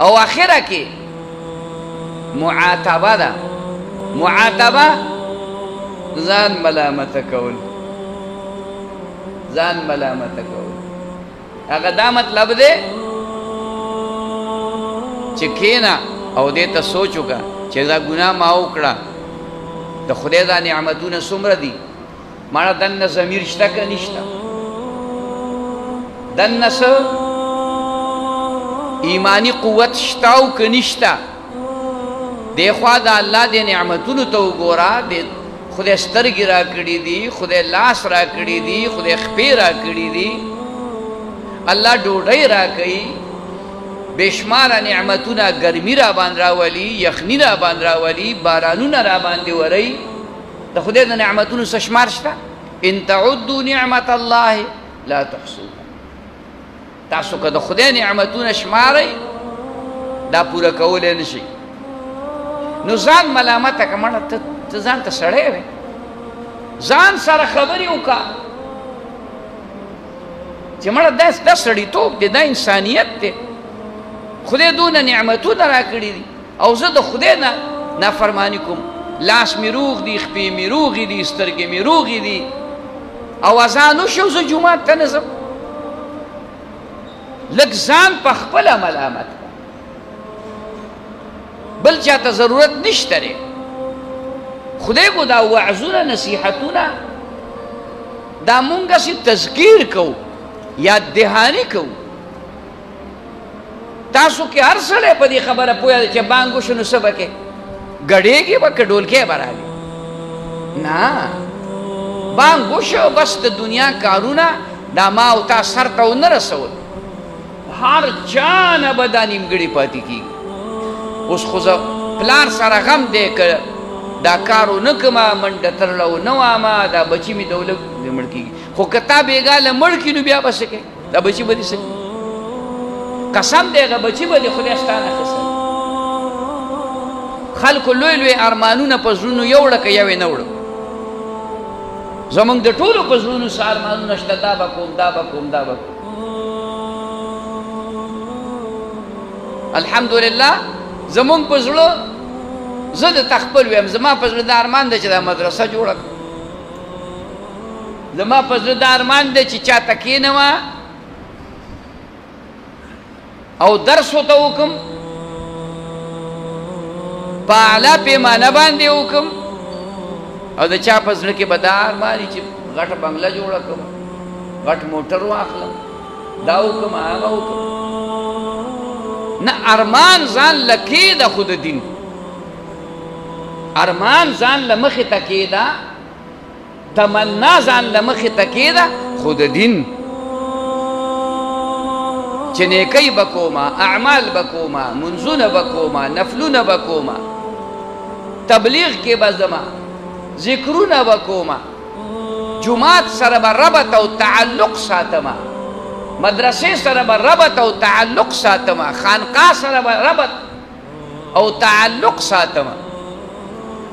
او آخره کې معاتبه ده. معاتبه ځان ملامته کول، ځان ملامته کول. هغه دا مطلب دی چې کینا او دې ته سوچ وکړه چې دا ګناه ما وکړه، د خدای دا نعمتونه څومره دي، ماړه دننه ضمیر شته که نشته؟ دننه څه ایمانی قوت شته او که نشته؟ دی خوا د الله د نعمتونو ته وګوره، د خدای سترګې را کړي دي، خدای لاس را کړي دي، خدای خپې را کړي دي، الله ډوډۍ را کوي، بشماره نعمتونه، ګرمي را باندې راولي، یخني را باندې راولي، بارانونه را باندې وري. د خدای د نعمتونو څه شمار شته؟ ان تعدوا نعمت الله لا تحصوها. تاسو که د خدای نعمتونه شمارئ دا پوره کولی نشئ. نو ځان ملامته که مړه ته ځان ته سړی وې، ځان سره خبرې وکړه چې مړه دا سړیتوب دی، دا انسانیت دی، خدای دونه نعمتونه را کړي دي او زه د خدای نه نافرماني کوم. لاس مې روغ دي، خپې مې روغې دي، سترګې مې روغې دي، او اذان وشو زه جومات ته نه ځم. لږ ځان په خپله ملامت کړه، بل چاته ضرورت نشته دی. خدای کو دا وعظونه نصیحتونه دا مونږ هسې تذکیر کوو، یاد دهاني کوو. تاسو کې هر سړی په دې خبره پوهه دی چې بانګ وشو نو څه به کوې؟ ګډېږي به که ډولکی به راوي؟ نه، بانګ وشو بس د دنیا کارونه دا ما او تا سر ته ونه رسول، هر چا نه به دا نیمګړې پاتې کېږي. اوس خو زه پلار سره غم دی که دا کار ونه کړمه، منډه ترله ونه وامه، دا بچي مې دولت مړ کېږي. خو که تا بېګاله مړ کړي نو بیا به څه کوې؟ دا بچي به دې څه کوي؟ قسم دی هغه بچي به دې خدای ستا نه اخیستی. خلکو لوی لوی ارمانونه په زړونو یوړه که یو یې نه وړه. زمونږ د ټولو په زړونو څه ارمانونه شته، دا به کوم، دا به کوم، دا به کوم. الحمدلله زمونږ په زړه، زه د تخپل ویم، زما په زړه دا ارمان دی چې دا مدرسه جوړه کړم، زما په زړه دا ارمان دی چې چاته کښېنوه او درس ورته وکړم، په اعلی پیمانه باندې وکړم، او د چا په زړه کې به دا ارمان وي چې غټه بنګله جوړه کړم، غټ موټر واخلم، دا وکړم، هغه وکړم. نه، ارمان ځان له کېده خو د دین، ارمان ځان له مخې ته کېده، تمنا ځان له مخې ته کېده خو د دین، چې نیکۍ به کومه، اعمال به کومه، منځونه به کومه، نفلونه به کومه، تبلیغ کې به ځمه، ذکرونه به کومه، جومات سره به ربط او تعلق ساتمه، مدرسې سره به ربط او تعلق ساتمه، خانقاه سره به ربط او تعلق ساتمه.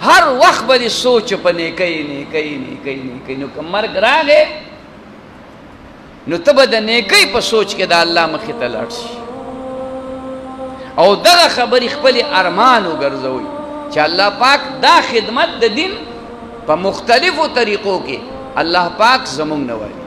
هر وخت به دې سوچ په نیکۍ نیکۍ نیکۍ نیکۍ. نو که مرګ راغی نو ته به د نیکۍ په سوچ کې د الله مخې ته لاړ شي او دغه خبرې خپلې ارمان وګرځوئ چې الله پاک دا خدمت د دین په مختلفو طریقو کې الله پاک زمونږ نه وایي.